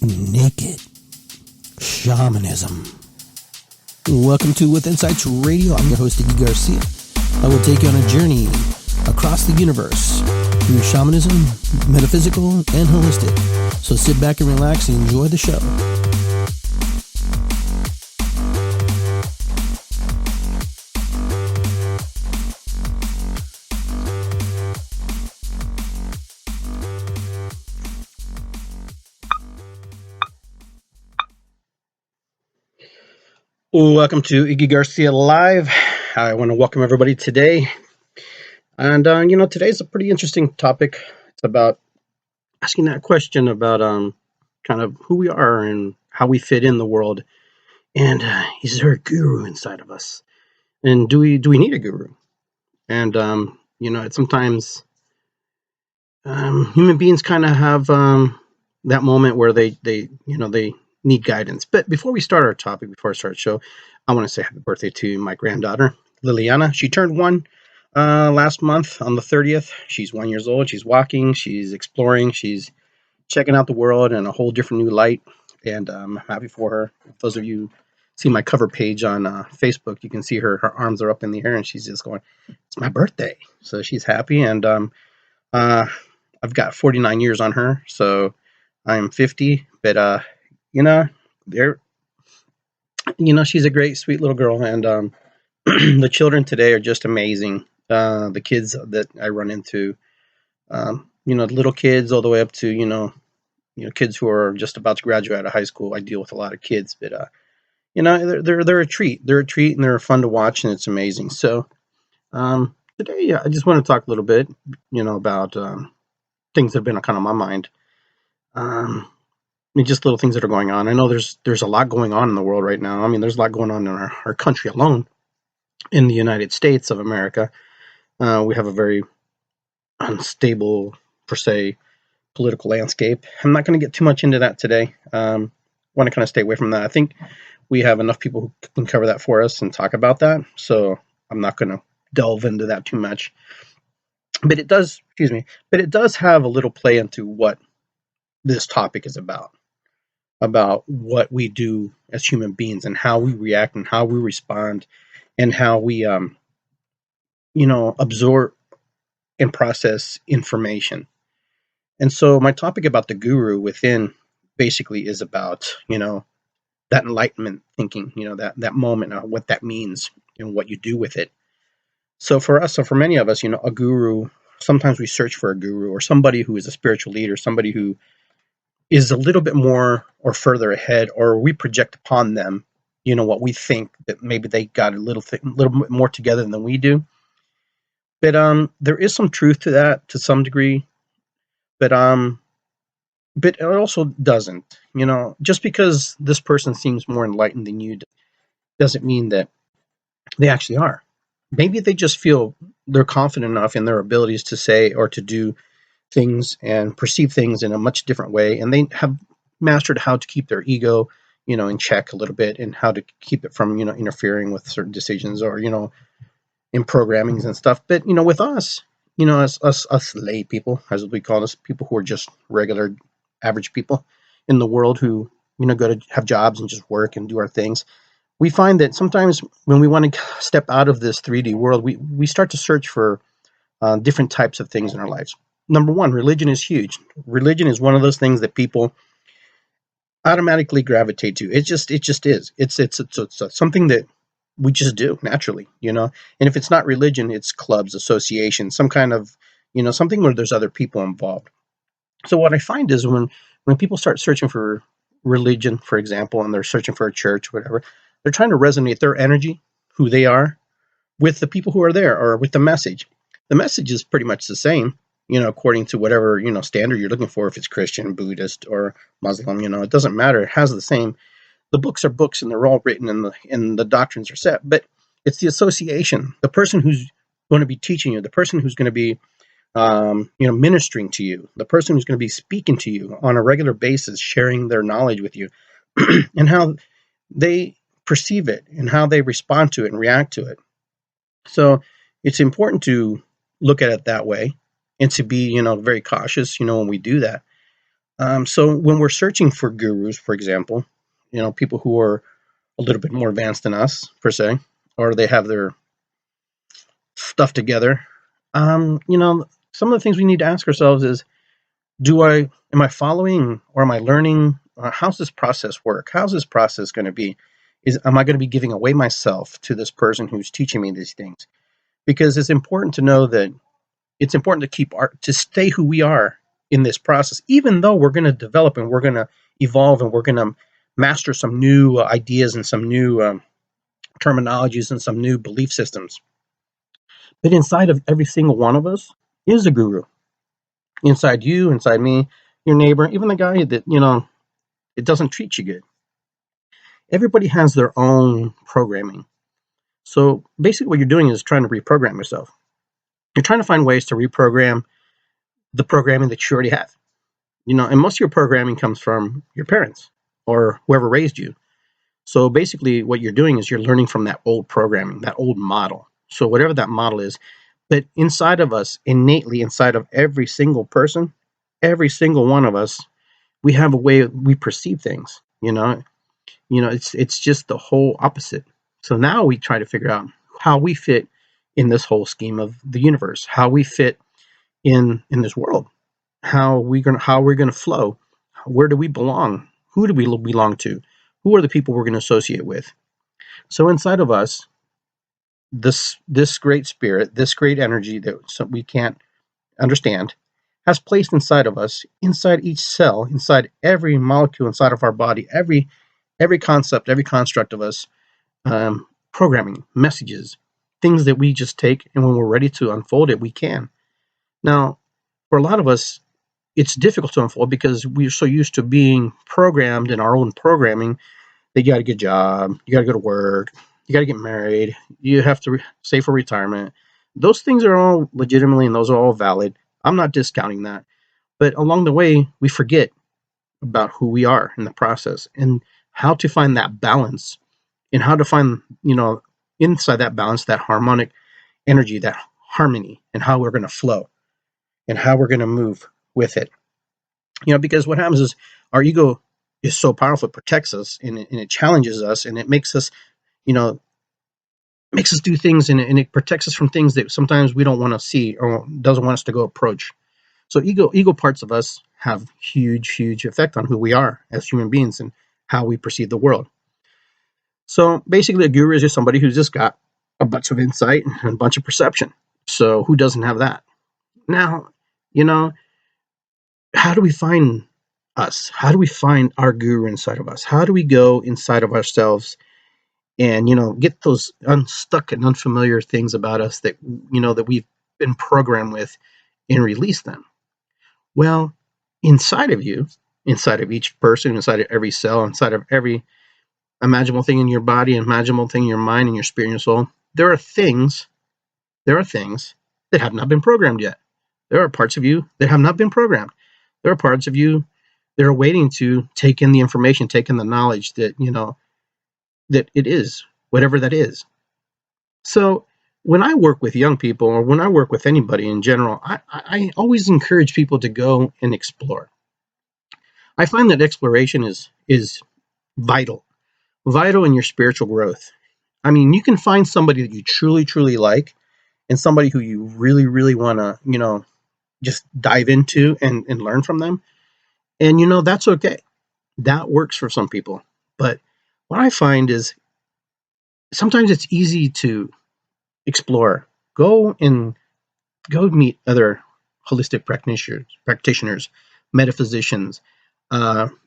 naked shamanism. Welcome to With Insights Radio. I'm your host, Iggy Garcia. I will take you on a journey across the universe through shamanism, metaphysical, and holistic. So sit back and relax and enjoy the show. Welcome to Iggy Garcia Live. I want to welcome everybody today. And, today's a pretty interesting topic. It's about asking that question about kind of who we are and how we fit in the world. And is there a guru inside of us? And do we need a guru? And, sometimes human beings kind of have that moment where they need guidance. But before we start our topic, before I start the show, I want to say happy birthday to my granddaughter, Liliana. She turned 1 last month on the 30th. She's 1 year old. She's walking. She's exploring. She's checking out the world in a whole different new light. And I'm happy for her. If those of you see my cover page on Facebook, you can see her arms are up in the air and she's just going, it's my birthday. So she's happy. And I've got 49 years on her. So I'm 50. But she's a great, sweet little girl, and the children today are just amazing. The kids that I run into, little kids all the way up to kids who are just about to graduate out of high school. I deal with a lot of kids, but they're a treat. They're a treat, and they're fun to watch, and it's amazing. So today, I just want to talk a little bit, about things that have been kind of on my mind. Just little things that are going on. I know there's a lot going on in the world right now. I mean, there's a lot going on in our country alone. In the United States of America, we have a very unstable, per se, political landscape. I'm not going to get too much into that today. Want to kind of stay away from that. I think we have enough people who can cover that for us and talk about that. So I'm not going to delve into that too much. But it does have a little play into what this topic is about what we do as human beings and how we react and how we respond and how we, absorb and process information. And so my topic about the guru within basically is about, that enlightenment thinking, that moment, what that means and what you do with it. So for many of us, a guru, sometimes we search for a guru or somebody who is a spiritual leader, somebody who is a little bit more or further ahead, or we project upon them, what we think that maybe they got a little bit more together than we do. But there is some truth to that to some degree, but it also doesn't. Just because this person seems more enlightened than you doesn't mean that they actually are. Maybe they just feel they're confident enough in their abilities to say or to do things and perceive things in a much different way, and they have mastered how to keep their ego in check a little bit, and how to keep it from interfering with certain decisions or in programmings and stuff. But with us, as us lay people, as we call us, people who are just regular average people in the world who go to have jobs and just work and do our things, we find that sometimes when we want to step out of this 3D world, we start to search for different types of things in our lives. Number one, religion is huge. Religion is one of those things that people automatically gravitate to. It just is. It's something that we just do naturally, And if it's not religion, it's clubs, associations, some kind of, something where there's other people involved. So what I find is when people start searching for religion, for example, and they're searching for a church, or whatever, they're trying to resonate their energy, who they are, with the people who are there, or with the message. The message is pretty much the same. According to whatever, standard you're looking for, if it's Christian, Buddhist, or Muslim, it doesn't matter. It has the same. The books are books and they're all written and the doctrines are set, but it's the association, the person who's going to be teaching you, the person who's going to be, ministering to you, the person who's going to be speaking to you on a regular basis, sharing their knowledge with you and how they perceive it and how they respond to it and react to it. So it's important to look at it that way. And to be, very cautious, when we do that. So when we're searching for gurus, for example, people who are a little bit more advanced than us, per se, or they have their stuff together, some of the things we need to ask ourselves is, am I following or am I learning? How's this process work? How's this process going to be? Am I going to be giving away myself to this person who's teaching me these things? Because it's important to know that it's important to stay who we are in this process, even though we're going to develop and we're going to evolve and we're going to master some new ideas and some new terminologies and some new belief systems. But inside of every single one of us is a guru. Inside you, inside me, your neighbor, even the guy that, it doesn't treat you good. Everybody has their own programming. So basically what you're doing is trying to reprogram yourself. You're trying to find ways to reprogram the programming that you already have. And most of your programming comes from your parents or whoever raised you. So basically what you're doing is you're learning from that old programming, that old model. So whatever that model is, but inside of us, innately inside of every single person, every single one of us, we have a way we perceive things. It's just the whole opposite. So now we try to figure out how we fit in this whole scheme of the universe, how we fit in this world, how we're gonna flow, where do we belong, who do we belong to, who are the people we're going to associate with. So inside of us, this great spirit, this great energy that we can't understand, has placed inside of us, inside each cell, inside every molecule inside of our body, every concept, every construct of us, programming, messages, things that we just take, and when we're ready to unfold it, we can. Now, for a lot of us, it's difficult to unfold because we're so used to being programmed in our own programming that you got to get a job, you got to go to work, you got to get married, you have to save for retirement. Those things are all legitimately and those are all valid. I'm not discounting that. But along the way, we forget about who we are in the process and how to find that balance and how to find, inside that balance, that harmonic energy, that harmony, and how we're going to flow and how we're going to move with it. Because what happens is our ego is so powerful, it protects us and it challenges us and it makes us, makes us do things and it protects us from things that sometimes we don't want to see or doesn't want us to go approach. So ego parts of us have huge effect on who we are as human beings and how we perceive the world. So basically a guru is just somebody who's just got a bunch of insight and a bunch of perception. So who doesn't have that? Now, how do we find us? How do we find our guru inside of us? How do we go inside of ourselves and, get those unstuck and unfamiliar things about us that, that we've been programmed with and release them? Well, inside of you, inside of each person, inside of every cell, inside of every imaginable thing in your body, imaginable thing in your mind and your spirit and your soul, there are things that have not been programmed yet. There are parts of you that have not been programmed. There are parts of you that are waiting to take in the information, take in the knowledge that, that it is, whatever that is. So when I work with young people or when I work with anybody in general, I always encourage people to go and explore. I find that exploration is vital in your spiritual growth. I mean, you can find somebody that you truly like and somebody who you really want to, just dive into and learn from them. And, that's okay. That works for some people. But what I find is sometimes it's easy to explore. Go meet other holistic practitioners, metaphysicians,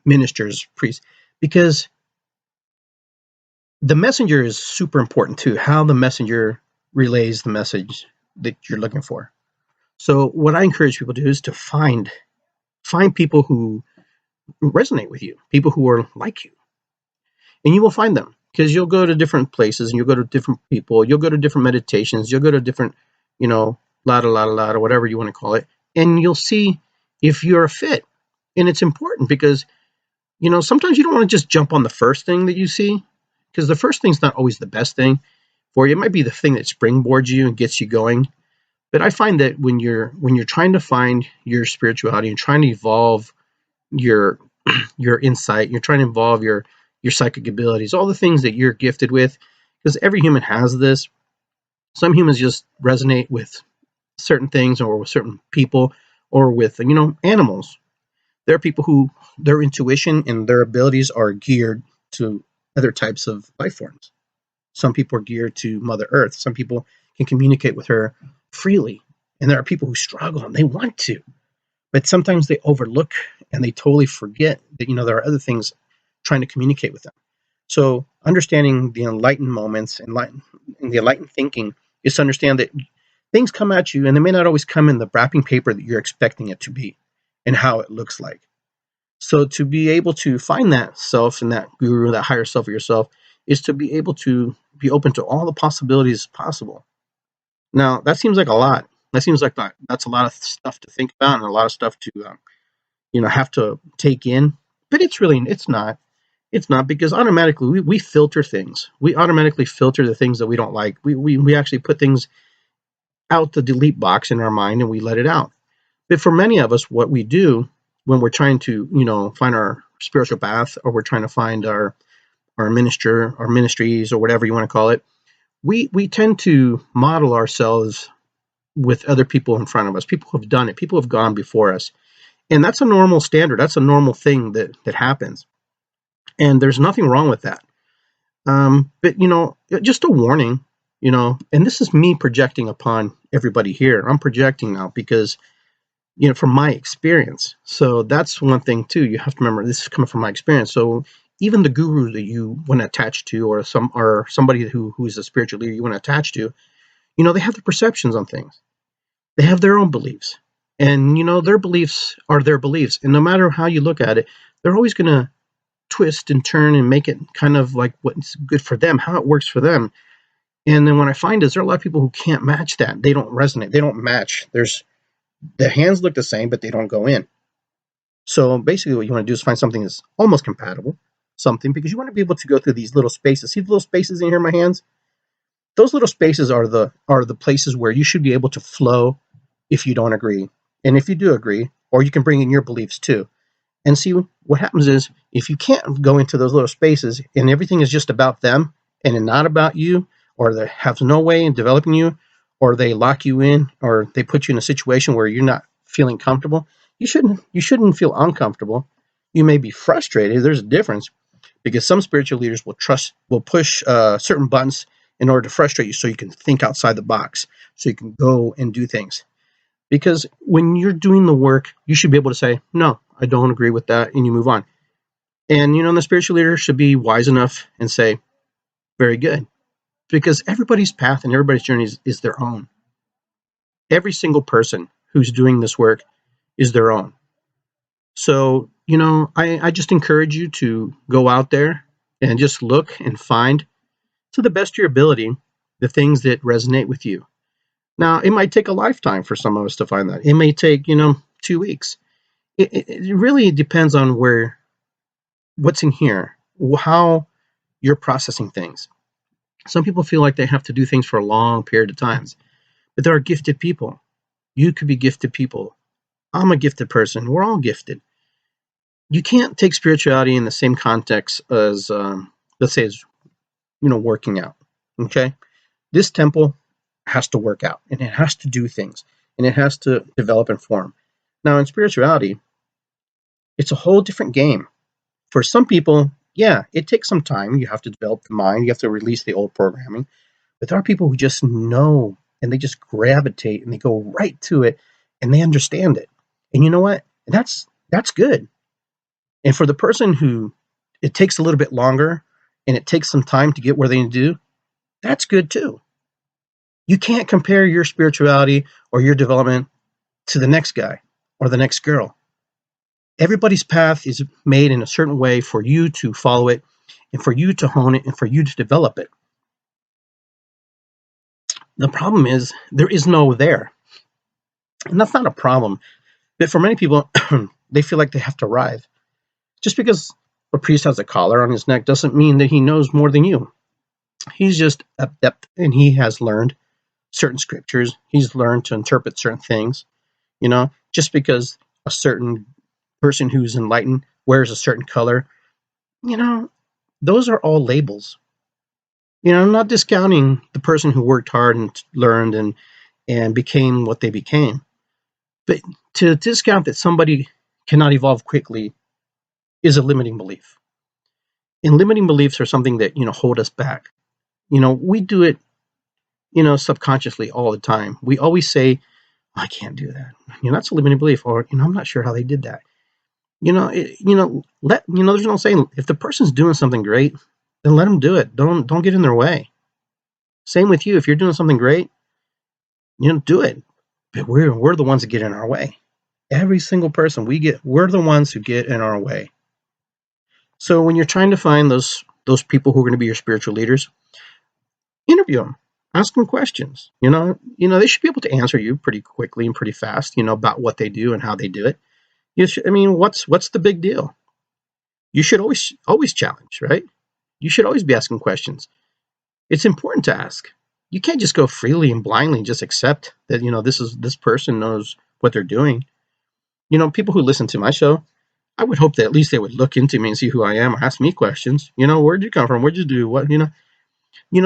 ministers, priests, because the messenger is super important too. How the messenger relays the message that you're looking for. So what I encourage people to do is to find people who resonate with you, people who are like you, and you will find them because you'll go to different places and you'll go to different people. You'll go to different meditations. You'll go to different, la whatever you want to call it, and you'll see if you're a fit. And it's important because, sometimes you don't want to just jump on the first thing that you see because the first thing's not always the best thing for you. It might be the thing that springboards you and gets you going. But I find that when you're trying to find your spirituality and trying to evolve your your insight. You're trying to involve your psychic abilities, all the things that you're gifted with, because every human has this. Some humans just resonate with certain things or with certain people or with animals. There are people who their intuition and their abilities are geared to other types of life forms. Some people are geared to Mother Earth. Some people can communicate with her freely. And there are people who struggle and they want to, but sometimes they overlook and they totally forget that there are other things trying to communicate with them. So understanding the enlightened moments and the enlightened thinking is to understand that things come at you and they may not always come in the wrapping paper that you're expecting it to be and how it looks like. So to be able to find that self and that guru, that higher self of yourself, is to be able to be open to all the possibilities possible. Now, that seems like a lot. That seems like that's a lot of stuff to think about and a lot of stuff to have to take in. But it's not. It's not, because automatically we filter things. We automatically filter the things that we don't like. We actually put things out the delete box in our mind and we let it out. But for many of us, what we do when we're trying to, find our spiritual path, or we're trying to find our minister, our ministries, or whatever you want to call it, we tend to model ourselves with other people in front of us, people who have done it, people who have gone before us. And that's a normal standard. That's a normal thing that happens. And there's nothing wrong with that. But, just a warning, and this is me projecting upon everybody here. I'm projecting now because, from my experience. So that's one thing too. You have to remember this is coming from my experience. So even the guru that you want to attach to, or somebody who is a spiritual leader you want to attach to, they have their perceptions on things. They have their own beliefs. And, their beliefs are their beliefs. And no matter how you look at it, they're always going to twist and turn and make it kind of like what's good for them, how it works for them. And then what I find is there are a lot of people who can't match that. They don't resonate. They don't match. The hands look the same, but they don't go in. So basically what you want to do is find something that's almost compatible, because you want to be able to go through these little spaces. See the little spaces in here in my hands? Those little spaces are the places where you should be able to flow if you don't agree. And if you do agree, or you can bring in your beliefs too. And see, what happens is, if you can't go into those little spaces and everything is just about them and not about you, or they have no way in developing you, or they lock you in, or they put you in a situation where you're not feeling comfortable, you shouldn't feel uncomfortable. You may be frustrated. There's a difference, because some spiritual leaders will push certain buttons in order to frustrate you so you can think outside the box, so you can go and do things. Because when you're doing the work, you should be able to say, no, I don't agree with that, and you move on. And, the spiritual leader should be wise enough and say, very good. Because everybody's path and everybody's journey is their own. Every single person who's doing this work is their own. So, I just encourage you to go out there and just look and find, to the best of your ability, the things that resonate with you. Now, it might take a lifetime for some of us to find that. It may take, 2 weeks. It really depends on what's in here, how you're processing things. Some people feel like they have to do things for a long period of times, but there are gifted people. You could be gifted people. I'm a gifted person. We're all gifted. You can't take spirituality in the same context as, let's say, as working out. Okay, this temple has to work out, and it has to do things, and it has to develop and form. Now, in spirituality, it's a whole different game. For some people, yeah, it takes some time. You have to develop the mind. You have to release the old programming. But there are people who just know, and they just gravitate, and they go right to it, and they understand it. And you know what? That's good. And for the person who it takes a little bit longer, and it takes some time to get where they need to do, that's good too. You can't compare your spirituality or your development to the next guy or the next girl. Everybody's path is made in a certain way for you to follow it, and for you to hone it, and for you to develop it. The problem is there is no there. And that's not a problem. But for many people, they feel like they have to arrive. Just because a priest has a collar on his neck doesn't mean that he knows more than you. He's just adept, and he has learned certain scriptures. He's learned to interpret certain things. Just because a certain person who's enlightened wears a certain color. You know, those are all labels. I'm not discounting the person who worked hard and learned and became what they became. But to discount that somebody cannot evolve quickly is a limiting belief. And limiting beliefs are something that, hold us back. We do it, subconsciously all the time. We always say, I can't do that. That's a limiting belief. Or, I'm not sure how they did that. There's no saying, if the person's doing something great, then let them do it. Don't get in their way. Same with you. If you're doing something great, do it. But we're the ones that get in our way. Every single person we're the ones who get in our way. So when you're trying to find those people who are going to be your spiritual leaders, interview them, ask them questions. They should be able to answer you pretty quickly and pretty fast, about what they do and how they do it. What's the big deal? You should always challenge, right? You should always be asking questions. It's important to ask. You can't just go freely and blindly just accept that, this person knows what they're doing. People who listen to my show, I would hope that at least they would look into me and see who I am, ask me questions. Where'd you come from? What'd you do? What,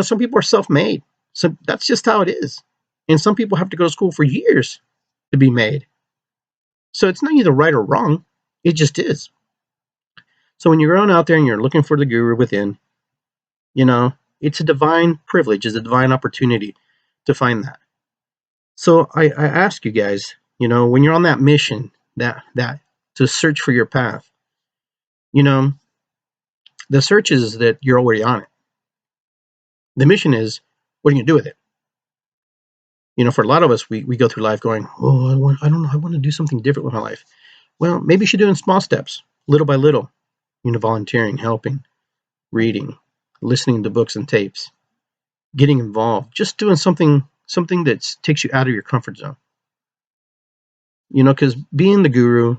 some people are self-made. So that's just how it is. And some people have to go to school for years to be made. So it's not either right or wrong. It just is. So when you're going out there and you're looking for the guru within, it's a divine privilege, it's a divine opportunity to find that. So I ask you guys, when you're on that mission, that to search for your path, the search is that you're already on it. The mission is, what are you going to do with it? For a lot of us, we go through life going, I don't know, I want to do something different with my life. Well, maybe you should do it in small steps, little by little, volunteering, helping, reading, listening to books and tapes, getting involved, just doing something that takes you out of your comfort zone. Because being the guru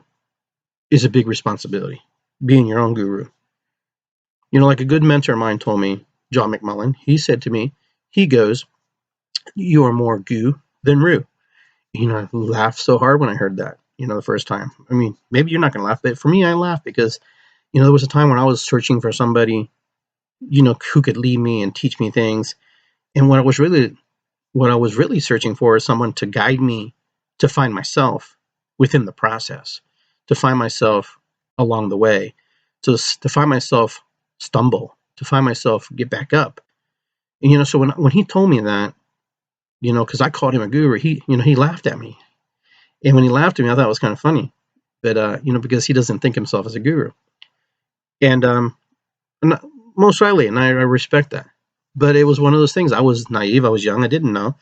is a big responsibility, being your own guru. Like a good mentor of mine told me, John McMullen, he said to me, he goes, you are more goo than roo. I laughed so hard when I heard that, the first time. I mean, maybe you're not going to laugh, but for me, I laughed because, there was a time when I was searching for somebody, who could lead me and teach me things. And what I was really searching for is someone to guide me to find myself within the process, to find myself along the way, to find myself stumble, to find myself get back up. And, so when he told me that, because I called him a guru, he laughed at me. And when he laughed at me, I thought it was kind of funny, but, because he doesn't think himself as a guru. And most rightly, and I respect that. But it was one of those things. I was naive. I was young. I didn't know,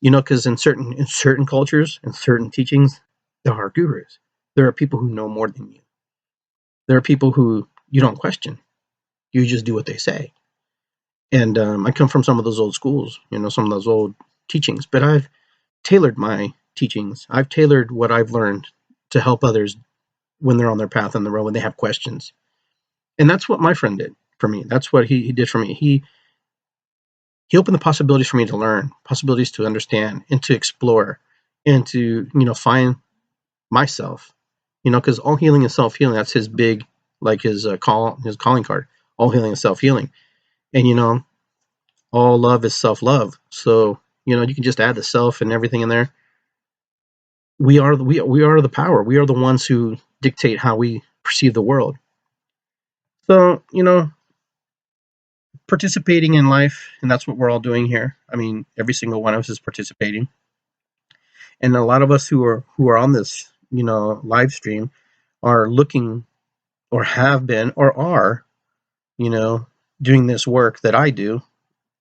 because in certain cultures and certain teachings, there are gurus. There are people who know more than you. There are people who you don't question. You just do what they say. And I come from some of those old schools, some of those old teachings. But I've tailored my teachings. I've tailored what I've learned to help others when they're on their path on the road, when they have questions. And that's what my friend did for me. That's what he did for me. He opened the possibilities for me to learn, possibilities to understand and to explore and to, find myself, because all healing is self-healing. That's his big, like his calling card. All healing is self-healing. And, all love is self-love. So, you can just add the self and everything in there. We are the power. We are the ones who dictate how we perceive the world. So, participating in life, and that's what we're all doing here. I mean, every single one of us is participating. And a lot of us who are on this, live stream are looking or have been or are, doing this work that I do.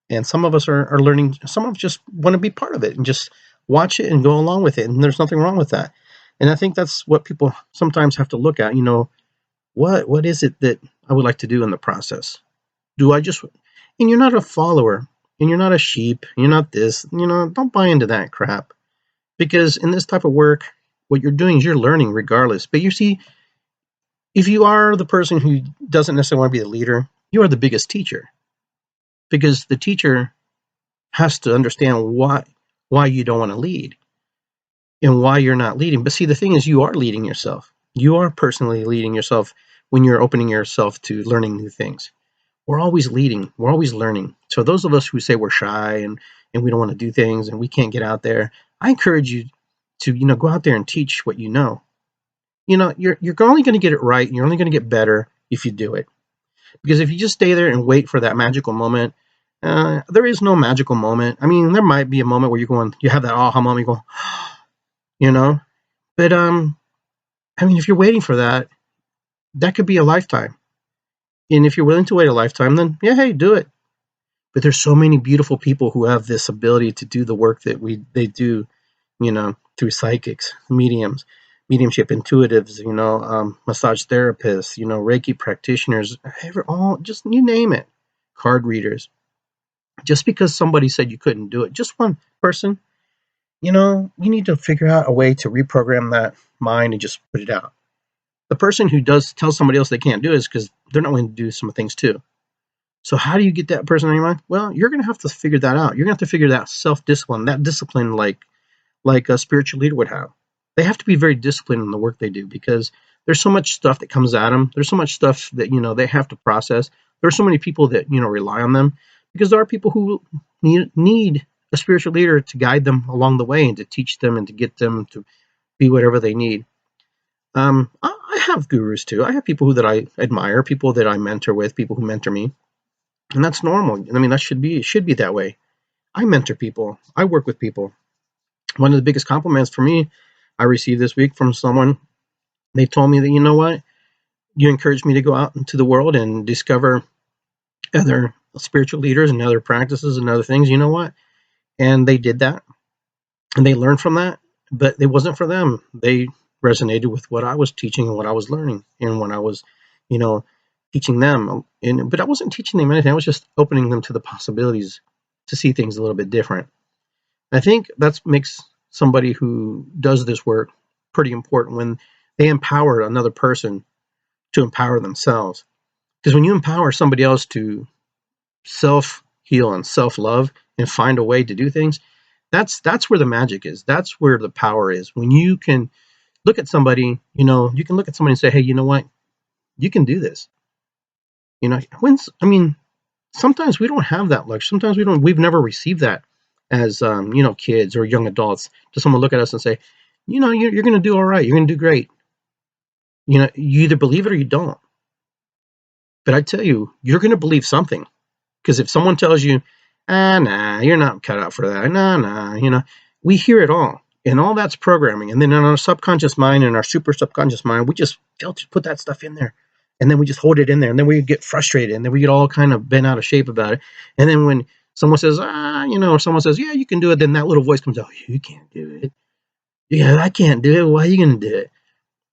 And some of us are learning, some of us just want to be part of it and just watch it and go along with it. And there's nothing wrong with that. And I think that's what people sometimes have to look at, what is it that I would like to do in the process? And you're not a follower and you're not a sheep. You're not this, don't buy into that crap. Because in this type of work, what you're doing is you're learning regardless. But you see, if you are the person who doesn't necessarily want to be the leader, you are the biggest teacher. Because the teacher has to understand why you don't want to lead and why you're not leading. But see, the thing is, you are leading yourself. You are personally leading yourself when you're opening yourself to learning new things. We're always leading. We're always learning. So those of us who say we're shy and we don't want to do things and we can't get out there, I encourage you to, go out there and teach what you know. You're only going to get it right. And you're only going to get better if you do it. Because if you just stay there and wait for that magical moment, there is no magical moment. I mean, there might be a moment where you have that aha moment, you go, you know, but I mean, if you're waiting for that, that could be a lifetime. And if you're willing to wait a lifetime, then yeah, hey, do it. But there's so many beautiful people who have this ability to do the work that they do, through psychics, mediumship, intuitives, massage therapists, Reiki practitioners, all just you name it, card readers. Just because somebody said you couldn't do it, just one person, you need to figure out a way to reprogram that mind and just put it out. The person who does tell somebody else they can't do it is because they're not willing to do some things too. So how do you get that person on your mind? Well, you're going to have to figure that out. You're going to have to figure that self-discipline, that discipline like a spiritual leader would have. They have to be very disciplined in the work they do because there's so much stuff that comes at them. There's so much stuff that, they have to process. There's so many people that, rely on them because there are people who need a spiritual leader to guide them along the way and to teach them and to get them to be whatever they need. I have gurus too. I have people that I admire, people that I mentor with, people who mentor me. And that's normal. I mean, it should be that way. I mentor people. I work with people. One of the biggest compliments for me I received this week from someone, they told me that, you know what? You encouraged me to go out into the world and discover other spiritual leaders and other practices and other things. You know what? And they did that. And they learned from that. But it wasn't for them. They resonated with what I was teaching and what I was learning. And when I was, teaching them. But I wasn't teaching them anything. I was just opening them to the possibilities to see things a little bit different. I think that makes somebody who does this work pretty important when they empower another person to empower themselves. Because when you empower somebody else to self-heal and self-love and find a way to do things, that's where the magic is. That's where the power is. When you can look at somebody, you can look at somebody and say, hey, you know what? You can do this. Sometimes we don't have that luxury. Sometimes we've never received that as, kids or young adults, to someone look at us and say, you're going to do all right. You're going to do great. You either believe it or you don't. But I tell you, you're going to believe something. Because if someone tells you, nah, you're not cut out for that. Nah, we hear it all. And all that's programming. And then in our subconscious mind and our super subconscious mind, we just put that stuff in there. And then we just hold it in there. And then we get frustrated. And then we get all kind of bent out of shape about it. And then when someone says, or someone says, yeah, you can do it, then that little voice comes out, you can't do it. Yeah, I can't do it. Why are you going to do it?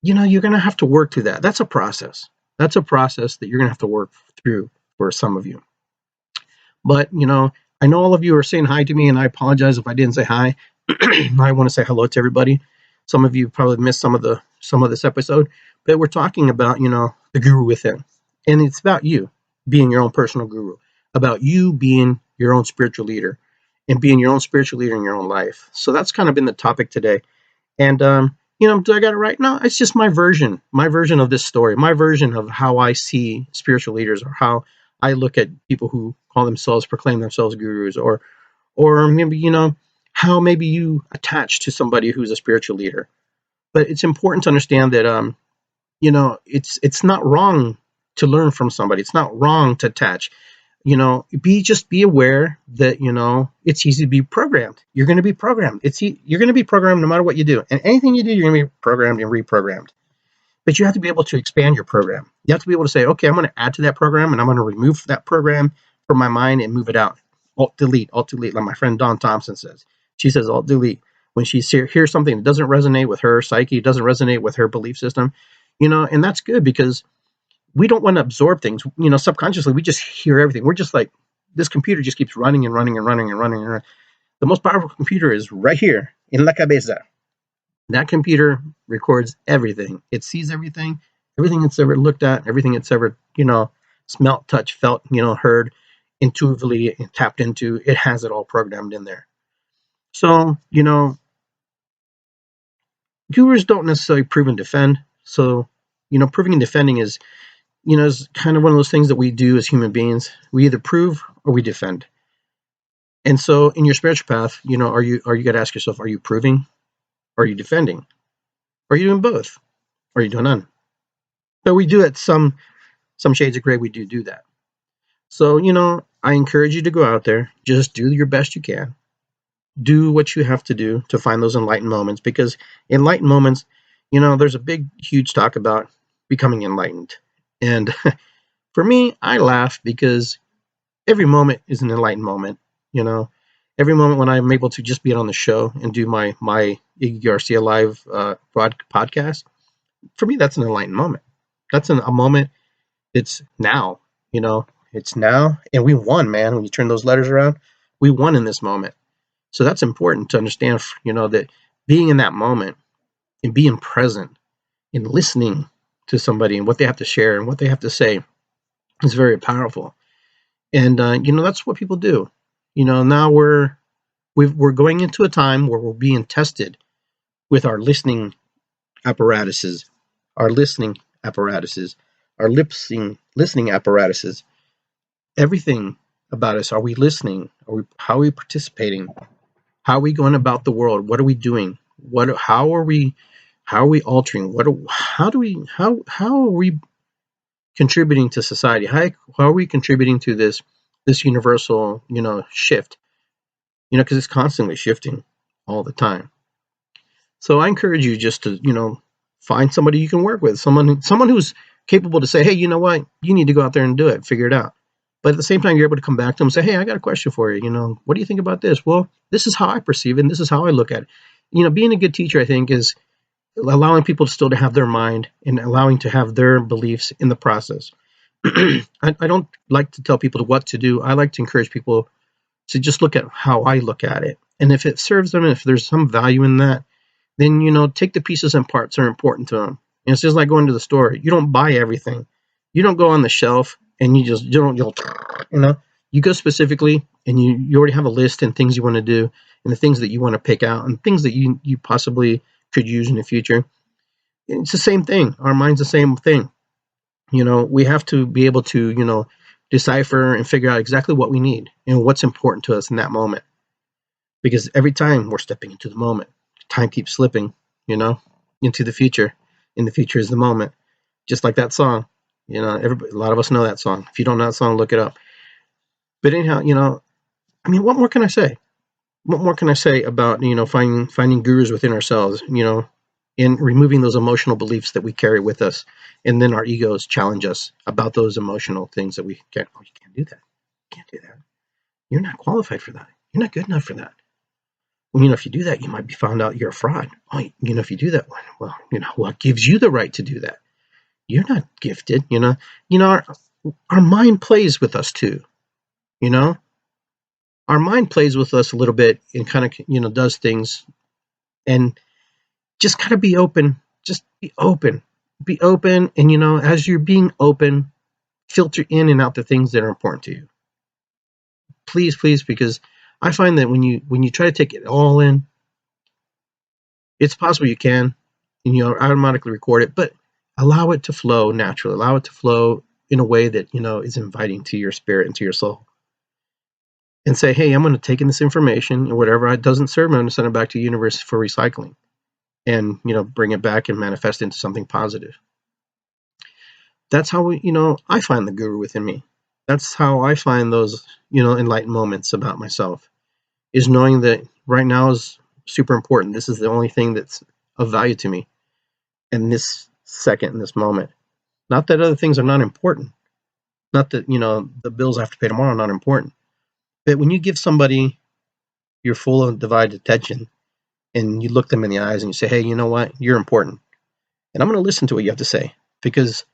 You're going to have to work through that. That's a process. That's a process that you're going to have to work through for some of you. But, I know all of you are saying hi to me, and I apologize if I didn't say hi. I want to say hello to everybody. Some of you probably missed some of this episode, but we're talking about, the guru within. And it's about you being your own personal guru, about you being your own spiritual leader and being your own spiritual leader in your own life. So that's kind of been the topic today. And, do I got it right? No, it's just my version of this story, my version of how I see spiritual leaders, or how I look at people who proclaim themselves gurus, or maybe, how maybe you attach to somebody who's a spiritual leader. But it's important to understand that, it's not wrong to learn from somebody. It's not wrong to attach. Be aware that, it's easy to be programmed. You're going to be programmed. You're going to be programmed no matter what you do. And anything you do, you're going to be programmed and reprogrammed. But you have to be able to expand your program. You have to be able to say, okay, I'm going to add to that program, and I'm going to remove that program from my mind and move it out. Alt-delete, like my friend Dawn Thompson says. She says alt-delete. When she hears something that doesn't resonate with her psyche, doesn't resonate with her belief system, and that's good because we don't want to absorb things. Subconsciously, we just hear everything. We're just like, this computer just keeps running and running and running and running and running. The most powerful computer is right here in la cabeza. That computer records everything. It sees everything it's ever looked at, everything it's ever, smelt, touched, felt, heard, intuitively tapped into. It has it all programmed in there. So, gurus don't necessarily prove and defend. So, proving and defending is kind of one of those things that we do as human beings. We either prove or we defend. And so in your spiritual path, are you got to ask yourself, are you proving? Or are you defending? Or are you doing both? Or are you doing none? So we do it some shades of gray, we do that. So, I encourage you to go out there, just do your best you can. Do what you have to do to find those enlightened moments, because enlightened moments, there's a big, huge talk about becoming enlightened. And for me, I laugh because every moment is an enlightened moment. Every moment when I'm able to just be on the show and do my Iggy Garcia live podcast, for me, that's an enlightened moment. That's a moment. It's now, it's now, and we won, man. When you turn those letters around, we won in this moment. So that's important to understand, that being in that moment and being present and listening to somebody and what they have to share and what they have to say is very powerful. And that's what people do. Now we're going into a time where we're being tested with our listening apparatuses, our listening apparatuses, our listening apparatuses. Everything about us. Are we listening? How are we participating? How are we going about the world? What are we doing? How are we altering? How are we contributing to society? How are we contributing to this universal, shift? Because it's constantly shifting all the time. So I encourage you just to, find somebody you can work with, someone who's capable to say, hey, you know what, you need to go out there and do it, figure it out. But at the same time, you're able to come back to them and say, hey, I got a question for you. What do you think about this? Well, this is how I perceive it, and this is how I look at it. Being a good teacher, I think, is allowing people still to have their mind and allowing to have their beliefs in the process. I don't like to tell people what to do. I like to encourage people to just look at how I look at it. And if it serves them, if there's some value in that, then, take the pieces and parts that are important to them. It's just like going to the store. You don't buy everything. You don't go on the shelf and you go specifically and you already have a list and things you want to do and the things that you want to pick out and things that you possibly could use in the future. It's the same thing. Our mind's the same thing. We have to be able to, decipher and figure out exactly what we need and what's important to us in that moment. Because every time we're stepping into the moment, time keeps slipping, into the future. And the future is the moment. Just like that song. A lot of us know that song. If you don't know that song, look it up. But anyhow, what more can I say? What more can I say about, finding gurus within ourselves, and removing those emotional beliefs that we carry with us. And then our egos challenge us about those emotional things that we can't, you can't do that. You can't do that. You're not qualified for that. You're not good enough for that. Well, if you do that, you might be found out you're a fraud. Oh, if you do that, well, what gives you the right to do that? You're not gifted, our mind plays with us too, our mind plays with us a little bit and kind of, does things, and just kind of be open, just be open, and, as you're being open, filter in and out the things that are important to you. Please, because I find that when you try to take it all in, it's possible you can, and you automatically record it, but allow it to flow naturally. Allow it to flow in a way that, is inviting to your spirit and to your soul. And say, hey, I'm going to take in this information, and whatever it doesn't serve, I'm going to send it back to the universe for recycling. And, bring it back and manifest into something positive. That's how I find the guru within me. That's how I find those, enlightened moments about myself, is knowing that right now is super important. This is the only thing that's of value to me in this second, in this moment. Not that other things are not important. Not that, the bills I have to pay tomorrow are not important. But when you give somebody your full and divided attention and you look them in the eyes and you say, hey, you know what? You're important. And I'm going to listen to what you have to say, because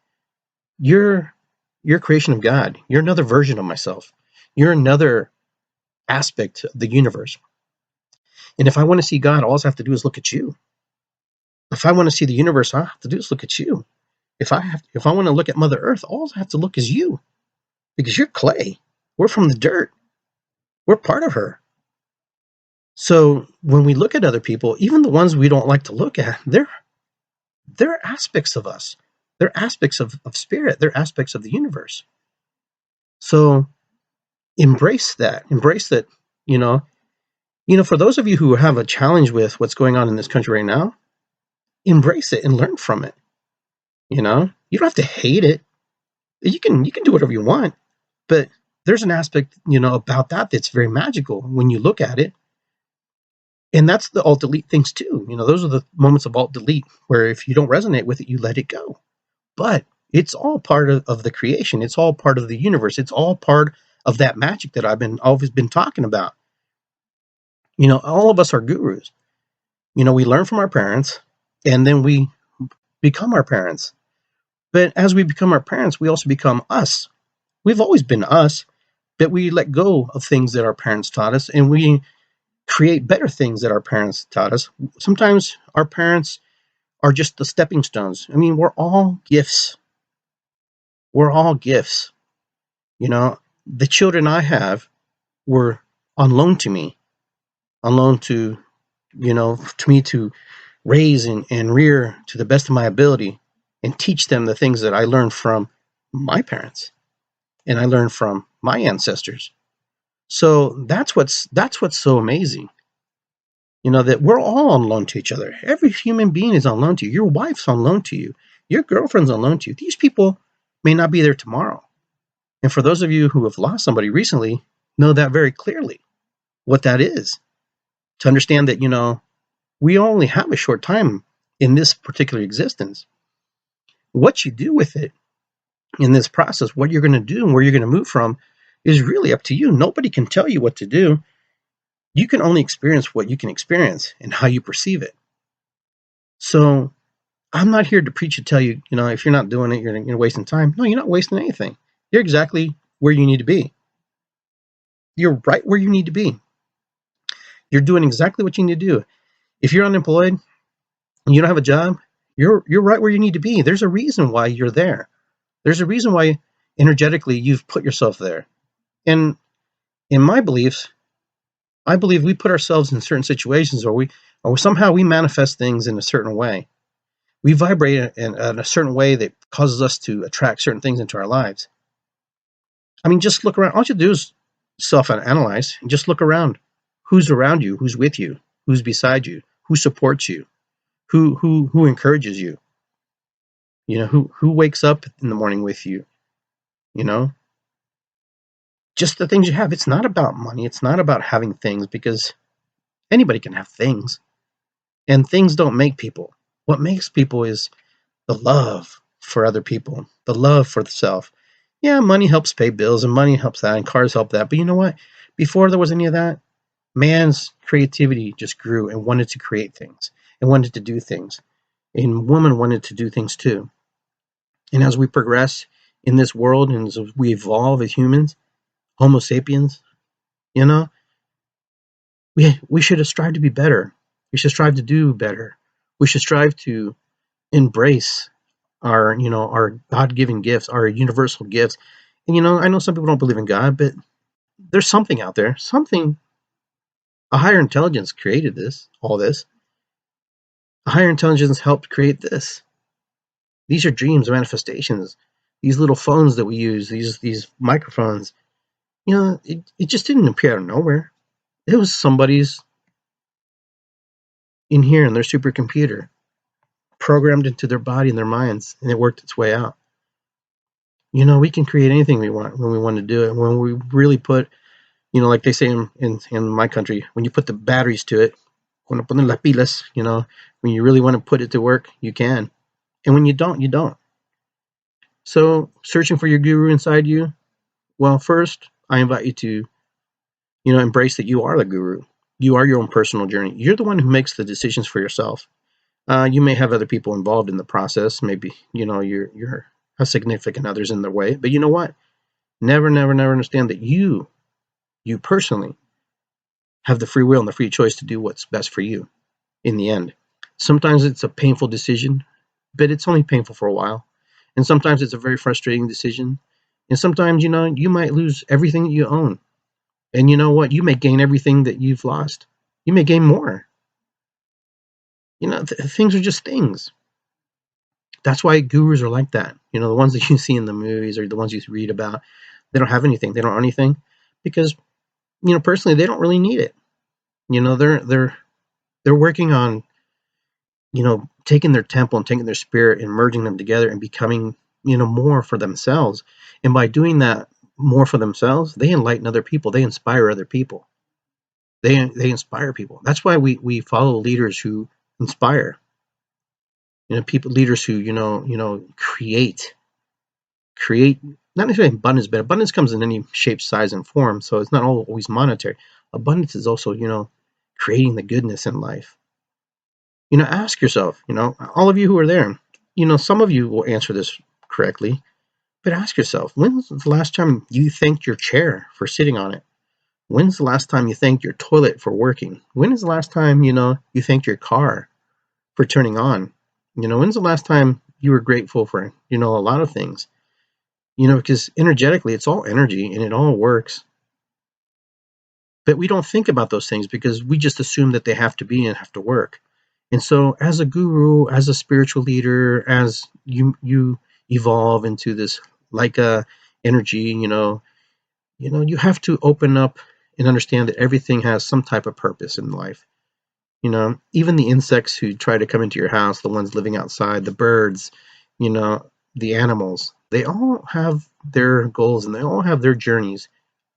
you're a creation of God. You're another version of myself. You're another aspect of the universe. And if I want to see God, all I have to do is look at you. If I want to see the universe, all I have to do is look at you. If I want to look at Mother Earth, all I have to look is you, because you're clay. We're from the dirt. We're part of her. So when we look at other people, even the ones we don't like to look at, they're aspects of us. They're aspects of spirit. They're aspects of the universe. So embrace that. Embrace that, you know, for those of you who have a challenge with what's going on in this country right now, embrace it and learn from it. You know, you don't have to hate it. You can do whatever you want, but there's an aspect, about that that's very magical when you look at it. And that's the alt delete things too. Those are the moments of alt delete where if you don't resonate with it, you let it go. But it's all part of the creation. It's all part of the universe. It's all part of that magic that I've always been talking about. All of us are gurus. We learn from our parents and then we become our parents. But as we become our parents, we also become us. We've always been us, but we let go of things that our parents taught us and we create better things that our parents taught us. Sometimes our parents are just the stepping stones. I mean, we're all gifts. We're all gifts. The children I have were on loan to me, on loan to me to raise and rear to the best of my ability and teach them the things that I learned from my parents and I learned from my ancestors. So that's what's so amazing. That we're all on loan to each other. Every human being is on loan to you. Your wife's on loan to you. Your girlfriend's on loan to you. These people may not be there tomorrow. And for those of you who have lost somebody recently, know that very clearly, what that is. To understand that, we only have a short time in this particular existence. What you do with it in this process, what you're going to do and where you're going to move from is really up to you. Nobody can tell you what to do. You can only experience what you can experience and how you perceive it. So I'm not here to preach and tell you, if you're not doing it, you're wasting time. No, you're not wasting anything. You're exactly where you need to be. You're right where you need to be. You're doing exactly what you need to do. If you're unemployed and you don't have a job, you're right where you need to be. There's a reason why you're there. There's a reason why energetically you've put yourself there. And in my beliefs, I believe we put ourselves in certain situations or somehow we manifest things in a certain way. We vibrate in a certain way that causes us to attract certain things into our lives. I mean, just look around. All you do is self-analyze and just look around. Who's around you? Who's with you? Who's beside you? Who supports you? Who encourages you? Who wakes up in the morning with you? Just the things you have. It's not about money. It's not about having things because anybody can have things. And things don't make people. What makes people is the love for other people, the love for the self. Yeah, money helps pay bills and money helps that and cars help that. But you know what? Before there was any of that, man's creativity just grew and wanted to create things and wanted to do things. And women wanted to do things too. And as we progress in this world and as we evolve as humans, Homo sapiens, we should strive to be better. We should strive to do better. We should strive to embrace our God-given gifts, our universal gifts. And I know some people don't believe in God, but there's something out there, a higher intelligence created all this. A higher intelligence helped create this. These are dreams, manifestations. These little phones that we use, these microphones, it just didn't appear out of nowhere. It was somebody's in here in their supercomputer, programmed into their body and their minds, and it worked its way out. We can create anything we want when we want to do it. When we really put, like they say in my country, when you put the batteries to it, cuando ponen las pilas, when you really want to put it to work, you can. And when you don't, you don't. So searching for your guru inside you, well, first, I invite you to, embrace that you are the guru. You are your own personal journey. You're the one who makes the decisions for yourself. You may have other people involved in the process. Maybe, you're a significant others in their way. But you know what? Never understand that you personally have the free will and the free choice to do what's best for you in the end. Sometimes it's a painful decision, but it's only painful for a while. And sometimes it's a very frustrating decision. And sometimes, you might lose everything that you own. And you know what? You may gain everything that you've lost. You may gain more. Things are just things. That's why gurus are like that. The ones that you see in the movies or the ones you read about, they don't have anything. They don't own anything because, personally, they don't really need it. They're working on, taking their temple and taking their spirit and merging them together and becoming, more for themselves. And by doing that more for themselves, they enlighten other people. They inspire other people. They inspire people. That's why we follow leaders who inspire. People, leaders who create not necessarily abundance, but abundance comes in any shape, size, and form. So it's not always monetary. Abundance is also creating the goodness in life. Ask yourself. All of you who are there. Some of you will answer this correctly, but ask yourself: when's the last time you thanked your chair for sitting on it? When's the last time you thanked your toilet for working? When is the last time, you thanked your car for turning on? When's the last time you were grateful for, a lot of things? Because energetically, it's all energy and it all works. But we don't think about those things because we just assume that they have to be and have to work. And so as a guru, as a spiritual leader, as you evolve into this like a energy, you have to open up and understand that everything has some type of purpose in life. Even the insects who try to come into your house, the ones living outside, the birds, the animals, they all have their goals and they all have their journeys,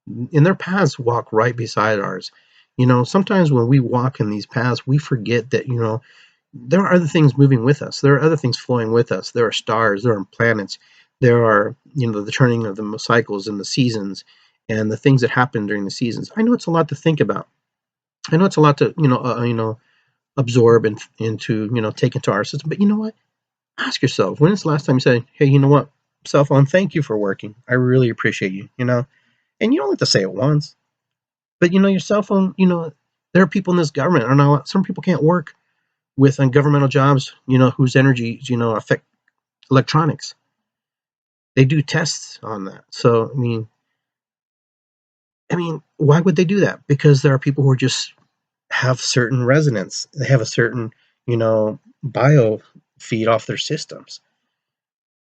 and their paths walk right beside ours. Sometimes when we walk in these paths, we forget that, there are other things moving with us. There are other things flowing with us. There are stars, there are planets, there are, the turning of the cycles and the seasons and the things that happen during the seasons. I know it's a lot to think about. I know it's a lot to, absorb and to, take into our system. But you know what? Ask yourself, when is the last time you said, hey, you know what, cell phone, thank you for working. I really appreciate you, And you don't have to say it once. But, your cell phone, there are people in this government. I know some people can't work with governmental jobs, whose energies, affect electronics. They do tests on that. So, why would they do that? Because there are people who are just have certain resonance. They have a certain, bio feed off their systems.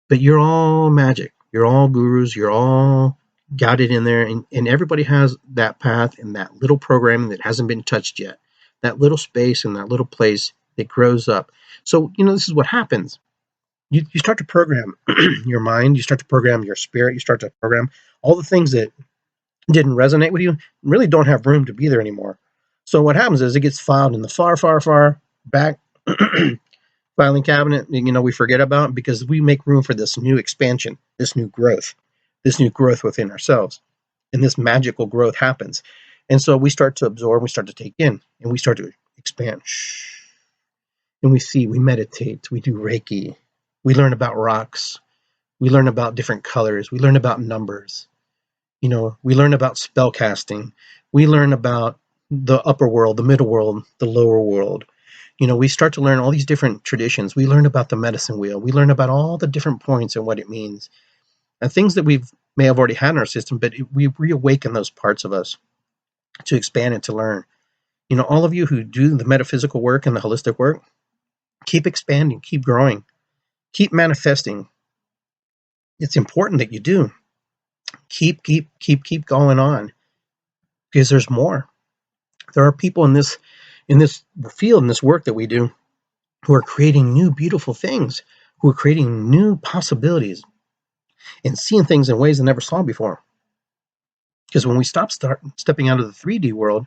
But you're all magic. You're all gurus. You're all got it in there. And everybody has that path and that little programming that hasn't been touched yet. That little space and that little place that grows up. So, this is what happens. You start to program your mind. You start to program your spirit. You start to program all the things that didn't resonate with you, really don't have room to be there anymore. So what happens is it gets filed in the far, far, far back filing cabinet, we forget about, because we make room for this new expansion, this new growth within ourselves. And this magical growth happens. And so we start to absorb, we start to take in, and we start to expand. And we meditate, we do Reiki, we learn about rocks, we learn about different colors, we learn about numbers. We learn about spell casting. We learn about the upper world, the middle world, the lower world. We start to learn all these different traditions. We learn about the medicine wheel. We learn about all the different points and what it means. And things that may have already had in our system, but we reawaken those parts of us to expand and to learn. All of you who do the metaphysical work and the holistic work, keep expanding, keep growing, keep manifesting. It's important that you do. Keep going on, because there's more. There are people in this field, in this work that we do, who are creating new beautiful things, who are creating new possibilities and seeing things in ways they never saw before. Because when we start stepping out of the 3D world,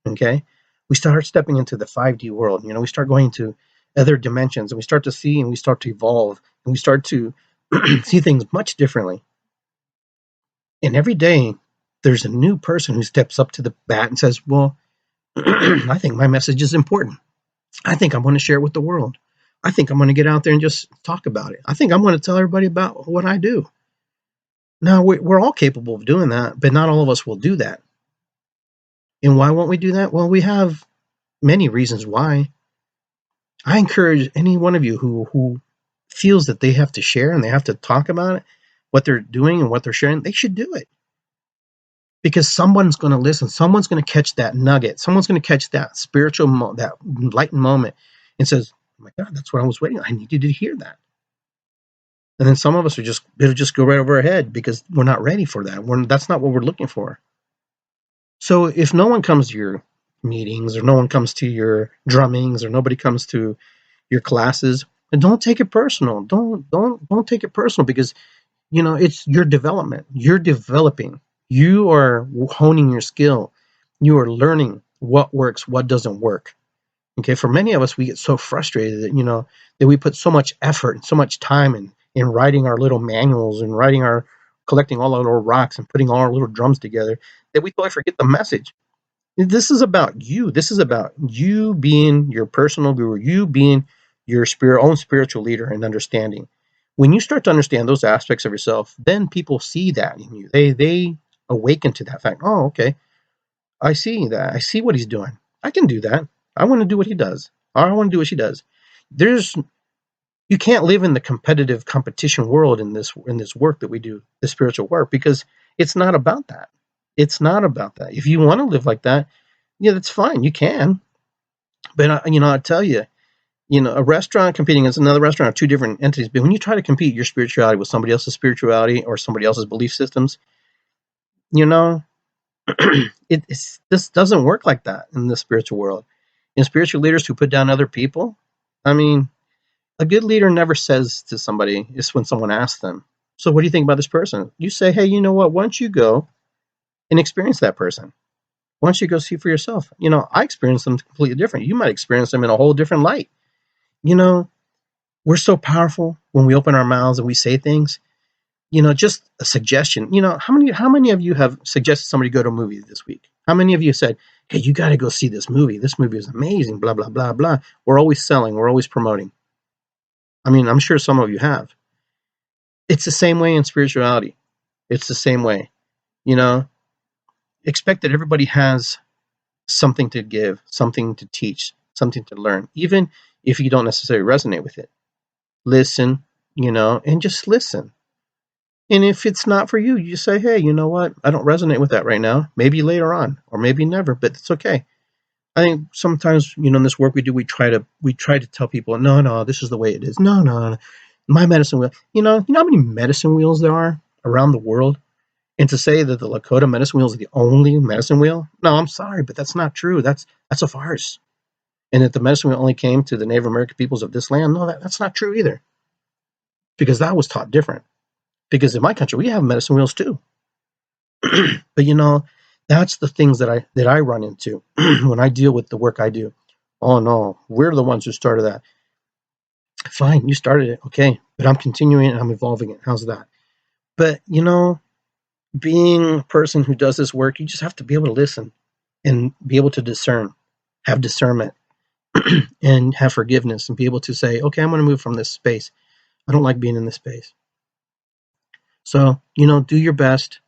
okay, we start stepping into the 5D world. We start going to other dimensions, and we start to see and we start to evolve, and we start to see things much differently. And every day, there's a new person who steps up to the bat and says, well, I think my message is important. I think I'm going to share it with the world. I think I'm going to get out there and just talk about it. I think I'm going to tell everybody about what I do. Now, we're all capable of doing that, but not all of us will do that. And why won't we do that? Well, we have many reasons why. I encourage any one of you who feels that they have to share and they have to talk about it, what they're doing and what they're sharing, they should do it. Because someone's going to listen. Someone's going to catch that nugget. Someone's going to catch that spiritual, that enlightened moment and says, oh my God, that's what I was waiting on. I needed to hear that. And then some of us it'll just go right over our head because we're not ready for that. That's not what we're looking for. So if no one comes to your meetings, or no one comes to your drummings, or nobody comes to your classes, and don't take it personal. Don't take it personal, because it's your development. You're developing. You are honing your skill. You are learning what works, what doesn't work. Okay, for many of us, we get so frustrated that we put so much effort and so much time in writing our little manuals, and collecting all our little rocks and putting all our little drums together, that we totally forget the message. This is about you. This is about you being your personal guru, you being your own spiritual leader and understanding. When you start to understand those aspects of yourself, then people see that in you. They awaken to that fact. Oh, okay. I see that. I see what he's doing. I can do that. I want to do what he does. I want to do what she does. You can't live in the competitive competition world in this work that we do, the spiritual work, because it's not about that. It's not about that. If you want to live like that, yeah, that's fine. You can. But I tell you, a restaurant competing against another restaurant are two different entities. But when you try to compete your spirituality with somebody else's spirituality or somebody else's belief systems, this doesn't work like that in the spiritual world. And spiritual leaders who put down other people, I mean, a good leader never says to somebody, it's when someone asks them, so what do you think about this person? You say, hey, you know what? Why don't you go and experience that person? Why don't you go see for yourself? I experience them completely different. You might experience them in a whole different light. We're so powerful when we open our mouths and we say things. Just a suggestion. How many of you have suggested somebody go to a movie this week? How many of you said, hey, you got to go see this movie. This movie is amazing, blah, blah, blah, blah. We're always selling. We're always promoting. I mean, I'm sure some of you have. It's the same way in spirituality. It's the same way. Expect that everybody has something to give, something to teach, something to learn, even if you don't necessarily resonate with it. Listen, and just listen. And if it's not for you, you say, hey, you know what? I don't resonate with that right now. Maybe later on, or maybe never, but it's okay. I think sometimes, in this work we do, we try to tell people, no, this is the way it is. No, my medicine wheel. You know how many medicine wheels there are around the world? And to say that the Lakota medicine wheel is the only medicine wheel? No, I'm sorry, but that's not true. That's a farce. And that the medicine wheel only came to the Native American peoples of this land? No, that's not true either. Because that was taught different. Because in my country, we have medicine wheels too. But that's the things that I run into when I deal with the work I do. Oh no, we're the ones who started that. Fine, you started it, okay, but I'm continuing and I'm evolving it. How's that? But being a person who does this work, you just have to be able to listen and be able to discern, have discernment, and have forgiveness, and be able to say, okay, I'm going to move from this space. I don't like being in this space. So do your best.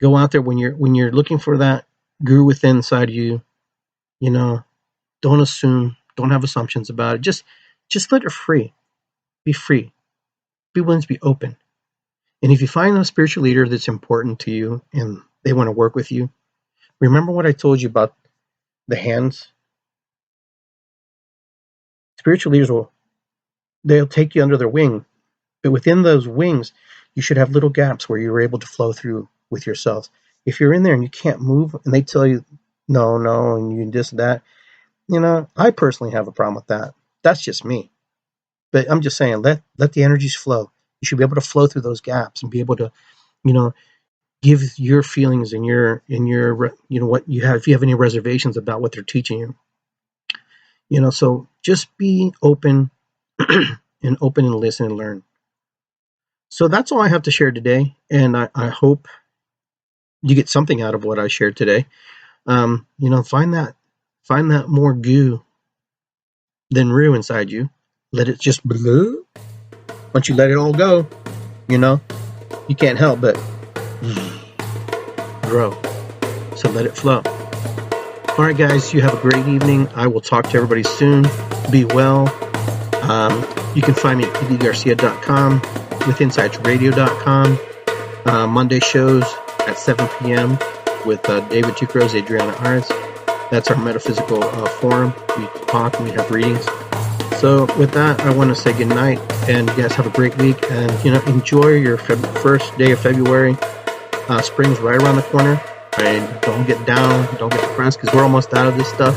Go out there when you're looking for that guru within inside you. Don't assume. Don't have assumptions about it. Just let it free. Be free. Be willing to be open. And if you find a spiritual leader that's important to you and they want to work with you, remember what I told you about the hands. Spiritual leaders they'll take you under their wing, but within those wings, you should have little gaps where you're able to flow through with yourself. If you're in there and you can't move, and they tell you no, and you this that, I personally have a problem with that. That's just me. But I'm just saying, let the energies flow. You should be able to flow through those gaps and be able to, give your feelings and your what you have. If you have any reservations about what they're teaching you, so just be open and listen and learn. So that's all I have to share today, and I hope you get something out of what I shared today. Find that more goo than rue inside you. Let it just blow. Once you let it all go, you can't help but grow. So let it flow. All right, guys, you have a great evening. I will talk to everybody soon. Be well. You can find me at iggygarcia.com, with insightsradio.com. Monday shows at 7 p.m. with David Tucros, Adriana Arns. That's our metaphysical forum. We talk and we have readings. So with that, I want to say good night, and you guys have a great week, and enjoy your first day of February. Spring's right around the corner. Right? Don't get down, don't get depressed, because we're almost out of this stuff.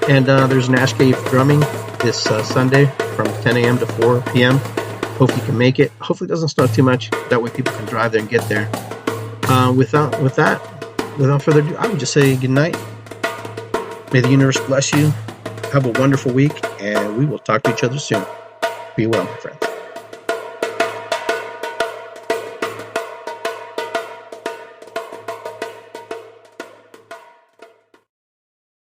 And there's an Ash Cave drumming this Sunday from 10 a.m. to 4 p.m. Hope you can make it. Hopefully it doesn't snow too much. That way people can drive there and get there. Without further ado, I would just say good night. May the universe bless you. Have a wonderful week, and we will talk to each other soon. Be well, my friends.